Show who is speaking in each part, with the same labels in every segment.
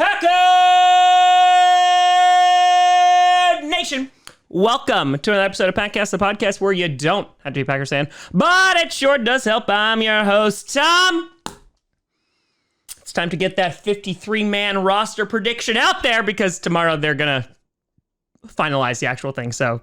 Speaker 1: Packer Nation. Welcome to another episode of Packcast, the podcast where you don't have to be a Packers fan, but it sure does help. I'm your host, Tom. It's time to get that 53-man roster prediction out there because tomorrow they're going to finalize the actual thing. So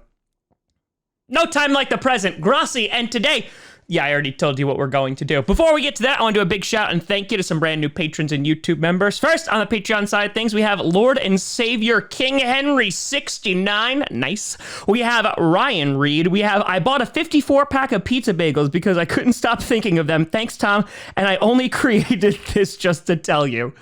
Speaker 1: no time like the present. Grossi, and today, yeah, I already told you what we're going to do. Before we get to that, I want to do a big shout and thank you to some brand new patrons and YouTube members. First, on the Patreon side of things, we have Lord and Savior King Henry 69. Nice. We have Ryan Reed. We have I bought a 54-pack of pizza bagels because I couldn't stop thinking of them. Thanks, Tom. And I only created this just to tell you.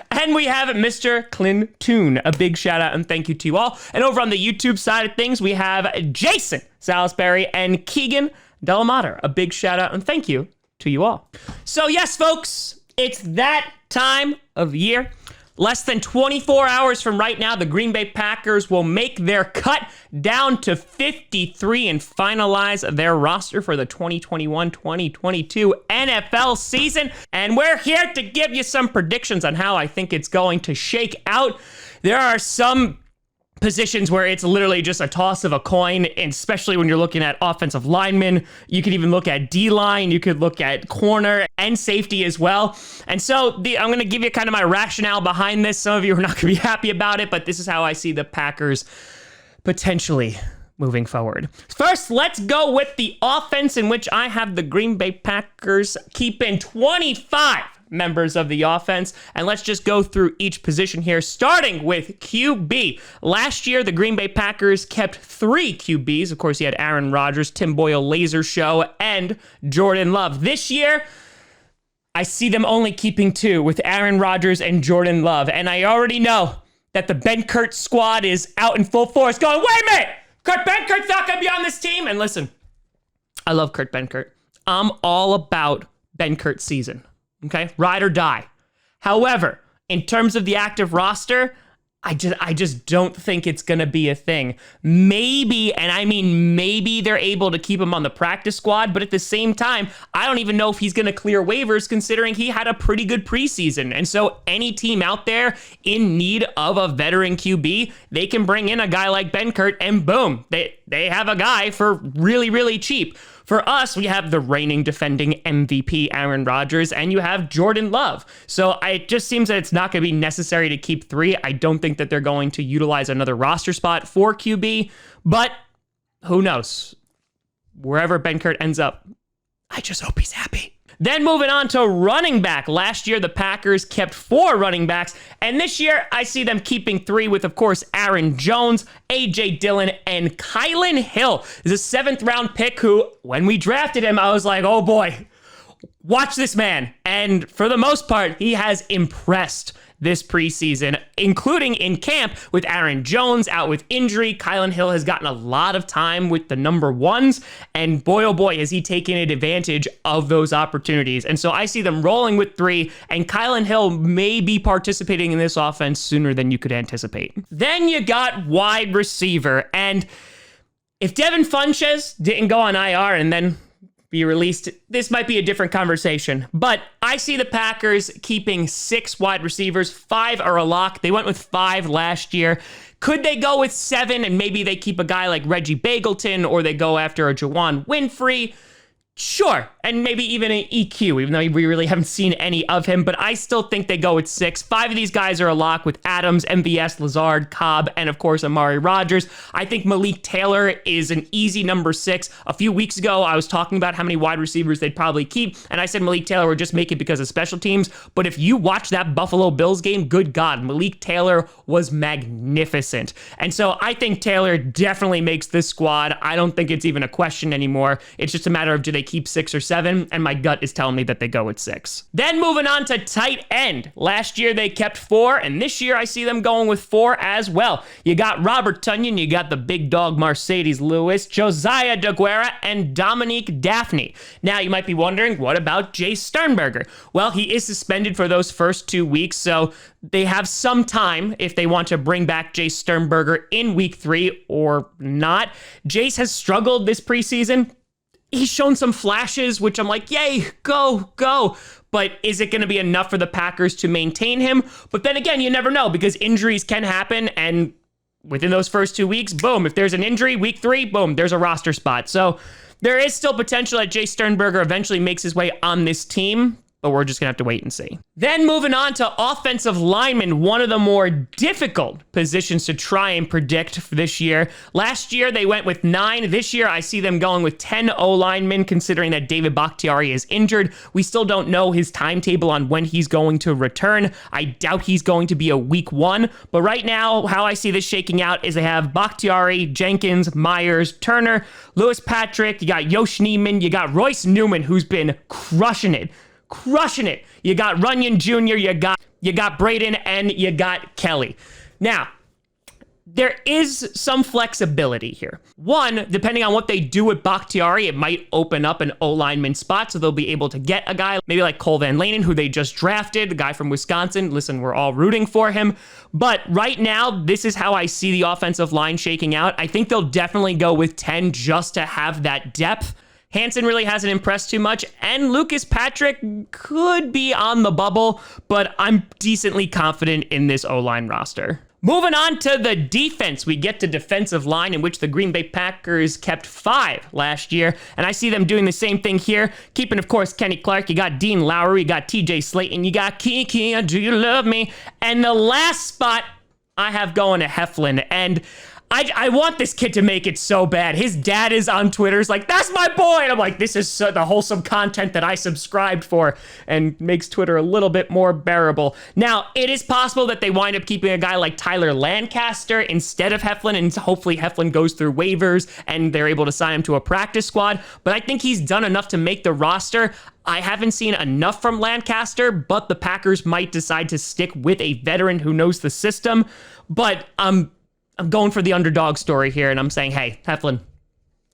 Speaker 1: And we have Mr. Clintoon. A big shout out and thank you to you all. And over on the YouTube side of things, we have Jason Salisbury and Keegan Delamater. A big shout out and thank you to you all. So yes, folks, it's that time of year. Less than 24 hours from right now, the Green Bay Packers will make their cut down to 53 and finalize their roster for the 2021-2022 NFL season. And we're here to give you some predictions on how I think it's going to shake out. There are some positions where it's literally just a toss of a coin, and especially when you're looking at offensive linemen. You could even look at D-line, you could look at corner and safety as well. And so I'm going to give you kind of my rationale behind this. Some of you are not going to be happy about it, but this is how I see the Packers potentially moving forward. First, let's go with the offense, in which I have the Green Bay Packers keeping 25 members of the offense. And let's just go through each position here, starting with QB. Last year, the Green Bay Packers kept 3 QBs. Of course, you had Aaron Rodgers, Tim Boyle, Laser Show, and Jordan Love. This year, I see them only keeping 2 with Aaron Rodgers and Jordan Love. And I already know that the Ben Kurt squad is out in full force going, wait a minute, Kurt Benkurt's not going to be on this team. And listen, I love Kurt Benkert. I'm all about Benkurt's season. Okay, ride or die. However, in terms of the active roster, I just don't think it's going to be a thing. Maybe, and I mean maybe, they're able to keep him on the practice squad, but at the same time, I don't even know if he's going to clear waivers considering he had a pretty good preseason. And so any team out there in need of a veteran QB, they can bring in a guy like Benkert and boom, they have a guy for really, really cheap. For us, we have the reigning defending MVP Aaron Rodgers, and you have Jordan Love. So it just seems that it's not going to be necessary to keep 3. I don't think that they're going to utilize another roster spot for QB, but who knows? Wherever Benkert ends up, I just hope he's happy. Then moving on to running back. Last year, the Packers kept 4 running backs, and this year, I see them keeping 3 with, of course, Aaron Jones, A.J. Dillon, and Kylan Hill. This is a 7th-round pick who, when we drafted him, I was like, oh boy, watch this man. And for the most part, he has impressed this preseason, including in camp with Aaron Jones out with injury. Kylan Hill has gotten a lot of time with the number 1s, and boy, oh boy, has he taken advantage of those opportunities. And so I see them rolling with 3, and Kylan Hill may be participating in this offense sooner than you could anticipate. Then you got wide receiver, and if Devin Funchess didn't go on IR and then be released, this might be a different conversation. But I see the Packers keeping 6 wide receivers. 5 are a lock. They went with 5 last year. Could they go with 7 and maybe they keep a guy like Reggie Bagleton, or they go after a Juwan Winfrey? Sure, and maybe even an EQ, even though we really haven't seen any of him, but I still think they go with 6. 5 of these guys are a lock with Adams, MVS, Lazard, Cobb, and of course Amari Rodgers. I think Malik Taylor is an easy number 6. A few weeks ago, I was talking about how many wide receivers they'd probably keep, and I said Malik Taylor would just make it because of special teams, but if you watch that Buffalo Bills game, good God, Malik Taylor was magnificent. And so I think Taylor definitely makes this squad. I don't think it's even a question anymore. It's just a matter of do they keep 6 or 7, and my gut is telling me that they go with 6. Then moving on to tight end. Last year they kept 4, and this year I see them going with 4 as well. You got Robert Tonyan, you got the big dog Mercedes Lewis, Josiah DeGuara, and Dominique Daphne. Now you might be wondering, what about Jay Sternberger? Well, he is suspended for those first 2 weeks, so they have some time if they want to bring back Jay Sternberger in week 3 or not. Jace has struggled this preseason. he's shown some flashes, which I'm like, yay, go. But is it going to be enough for the Packers to maintain him? But then again, you never know, because injuries can happen, and within those first 2 weeks, boom, if there's an injury, week 3, boom, there's a roster spot. So there is still potential that Jay Sternberger eventually makes his way on this team, but we're just going to have to wait and see. Then moving on to offensive linemen, one of the more difficult positions to try and predict for this year. Last year, they went with 9. This year, I see them going with 10 O-linemen, considering that David Bakhtiari is injured. We still don't know his timetable on when he's going to return. I doubt he's going to be a week 1, but right now, how I see this shaking out is they have Bakhtiari, Jenkins, Myers, Turner, Lewis Patrick, you got Yosh Neiman, you got Royce Newman, who's been crushing it. You got Runyon Jr., you got Braden, and you got Kelly. Now, there is some flexibility here. One, depending on what they do with Bakhtiari, it might open up an O-lineman spot, so they'll be able to get a guy, maybe like Cole Van Lanen, who they just drafted, the guy from Wisconsin. Listen, we're all rooting for him. But right now, this is how I see the offensive line shaking out. I think they'll definitely go with 10 just to have that depth. Hansen really hasn't impressed too much, and Lucas Patrick could be on the bubble, but I'm decently confident in this O-line roster. Moving on to the defense, we get to defensive line, in which the Green Bay Packers kept 5 last year, and I see them doing the same thing here, keeping, of course, Kenny Clark, you got Dean Lowry, you got TJ Slayton, you got Kiki, do you love me? And the last spot I have going to Heflin, and I want this kid to make it so bad. His dad is on Twitter. He's like, that's my boy. And I'm like, this is the wholesome content that I subscribed for, and makes Twitter a little bit more bearable. Now, it is possible that they wind up keeping a guy like Tyler Lancaster instead of Heflin, and hopefully Heflin goes through waivers and they're able to sign him to a practice squad. But I think he's done enough to make the roster. I haven't seen enough from Lancaster, but the Packers might decide to stick with a veteran who knows the system. But I'm going for the underdog story here, and I'm saying, hey, Heflin,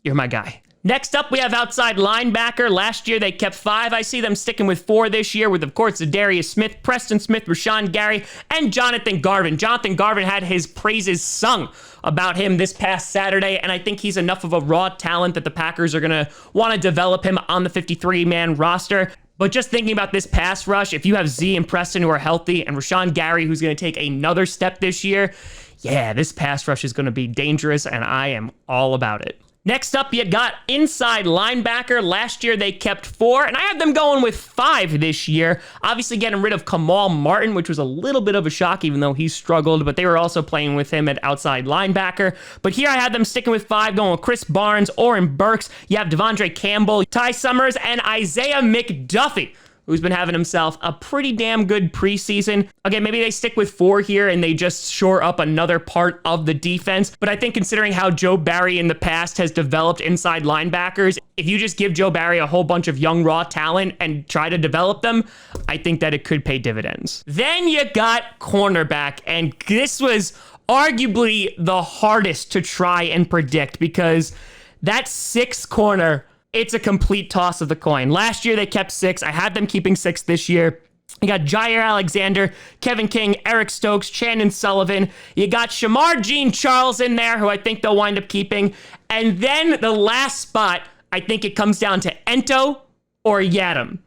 Speaker 1: you're my guy. Next up, we have outside linebacker. Last year, they kept 5. I see them sticking with 4 this year with, of course, Darius Smith, Preston Smith, Rashawn Gary, and Jonathan Garvin. Jonathan Garvin had his praises sung about him this past Saturday, and I think he's enough of a raw talent that the Packers are going to want to develop him on the 53-man roster. But just thinking about this pass rush, if you have Z and Preston who are healthy, and Rashawn Gary, who's going to take another step this year, yeah, this pass rush is going to be dangerous, and I am all about it. Next up, you got inside linebacker. Last year, they kept 4, and I have them going with 5 this year. Obviously, getting rid of Kamal Martin, which was a little bit of a shock, even though he struggled, but they were also playing with him at outside linebacker. But here, I had them sticking with 5, going with Chris Barnes, Oren Burks. You have Devondre Campbell, Ty Summers, and Isaiah McDuffie, who's been having himself a pretty damn good preseason. Again, maybe they stick with 4 here and they just shore up another part of the defense. But I think considering how Joe Barry in the past has developed inside linebackers, if you just give Joe Barry a whole bunch of young raw talent and try to develop them, I think that it could pay dividends. Then you got cornerback, and this was arguably the hardest to try and predict, because that 6th corner, it's a complete toss of the coin. Last year, they kept 6. I had them keeping 6 this year. You got Jair Alexander, Kevin King, Eric Stokes, Shannon Sullivan. You got Shamar Jean-Charles in there, who I think they'll wind up keeping. And then the last spot, I think it comes down to Ento or Yadam.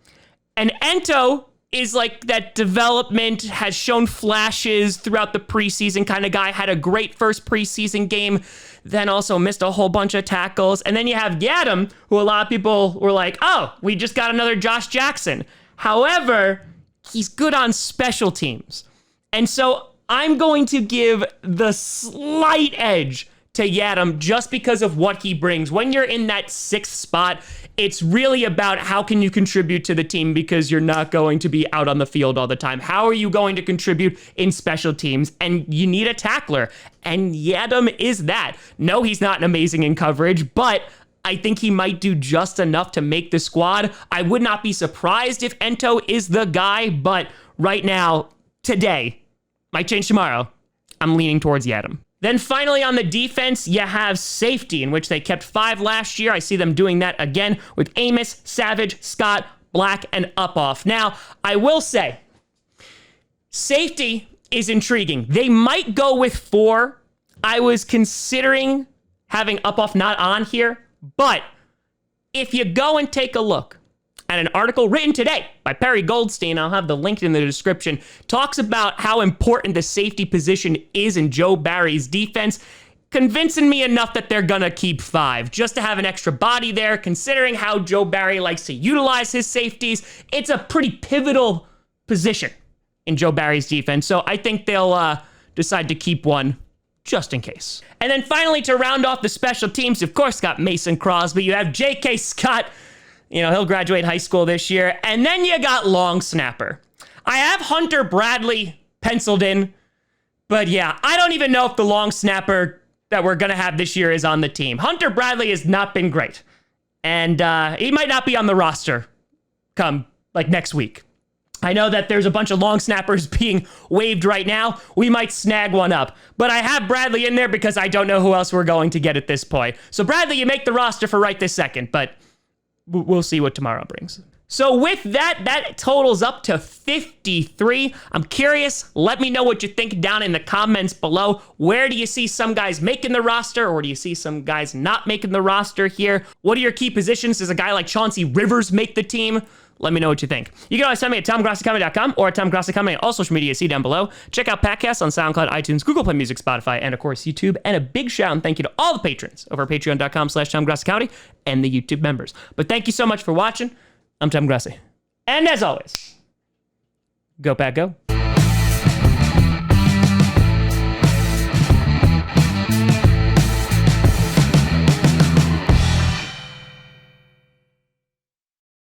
Speaker 1: And Ento is like that development, has shown flashes throughout the preseason kind of guy, had a great first preseason game, then also missed a whole bunch of tackles. And then you have Yadam, who a lot of people were like, oh, we just got another Josh Jackson. However, he's good on special teams. And so I'm going to give the slight edge to Yadam just because of what he brings. When you're in that 6th spot, it's really about how can you contribute to the team, because you're not going to be out on the field all the time. How are you going to contribute in special teams? And you need a tackler. And Yadam is that. No, he's not amazing in coverage, but I think he might do just enough to make the squad. I would not be surprised if Ento is the guy, but right now, today, might change tomorrow, I'm leaning towards Yadam. Then finally on the defense, you have safety, in which they kept 5 last year. I see them doing that again with Amos, Savage, Scott, Black, and Upoff. Now, I will say, safety is intriguing. They might go with 4. I was considering having Upoff not on here, but if you go and take a look at an article written today by Perri Goldstein, I'll have the link in the description, talks about how important the safety position is in Joe Barry's defense, convincing me enough that they're gonna keep 5, just to have an extra body there, considering how Joe Barry likes to utilize his safeties. It's a pretty pivotal position in Joe Barry's defense, so I think they'll decide to keep one just in case. And then finally, to round off the special teams, of course, got Mason Crosby. You have J.K. Scott. You know, he'll graduate high school this year. And then you got long snapper. I have Hunter Bradley penciled in, but yeah, I don't even know if the long snapper that we're going to have this year is on the team. Hunter Bradley has not been great, and he might not be on the roster come like next week. I know that there's a bunch of long snappers being waived right now. We might snag one up, but I have Bradley in there because I don't know who else we're going to get at this point. So Bradley, you make the roster for right this second, but we'll see what tomorrow brings. So with that, that totals up to 53. I'm curious. Let me know what you think down in the comments below. Where do you see some guys making the roster, or do you see some guys not making the roster here? What are your key positions? Does a guy like Chauncey Rivers make the team? Let me know what you think. You can always find me at TomGrossiComedy.com or at TomGrossiComedy on all social media. See down below. Check out podcasts on SoundCloud, iTunes, Google Play Music, Spotify, and of course YouTube. And a big shout and thank you to all the patrons over at patreon.com/TomGrossiComedy and the YouTube members. But thank you so much for watching. I'm Tom Grossi. And as always, go Pack Go.